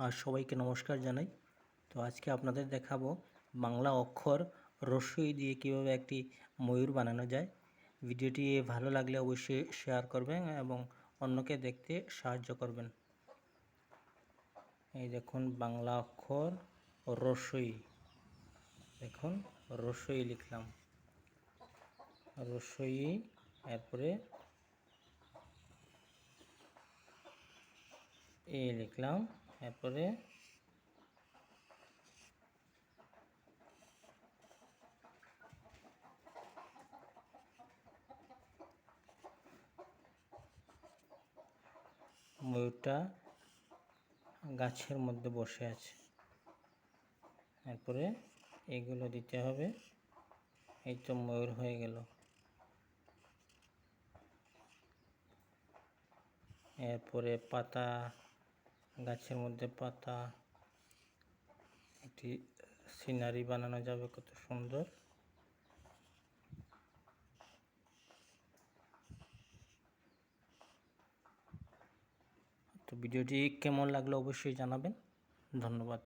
আর সবাইকে নমস্কার জানাই। তো আজকে আপনাদের দেখাবো বাংলা অক্ষর রস্বই দিয়ে কীভাবে একটি ময়ূর বানানো যায়। ভিডিওটি ভালো লাগলে অবশ্যই শেয়ার করবেন এবং অন্যকে দেখতে সাহায্য করবেন। এই দেখুন বাংলা অক্ষর রস্বই, দেখুন রস্বই লিখলাম, রস্বই, এরপরে এ লিখলাম, এরপরে ময়ূরটা গাছের মধ্যে বসে আছে, এরপরে এগুলো দিতে হবে। এই তো ময়ূর হয়ে গেল। এরপরে পাতা, গাছের মধ্যে পাতা, একটি সিনারি বানানো যাবে কত সুন্দর। তো ভিডিওটি কেমন লাগলো অবশ্যই জানাবেন। ধন্যবাদ।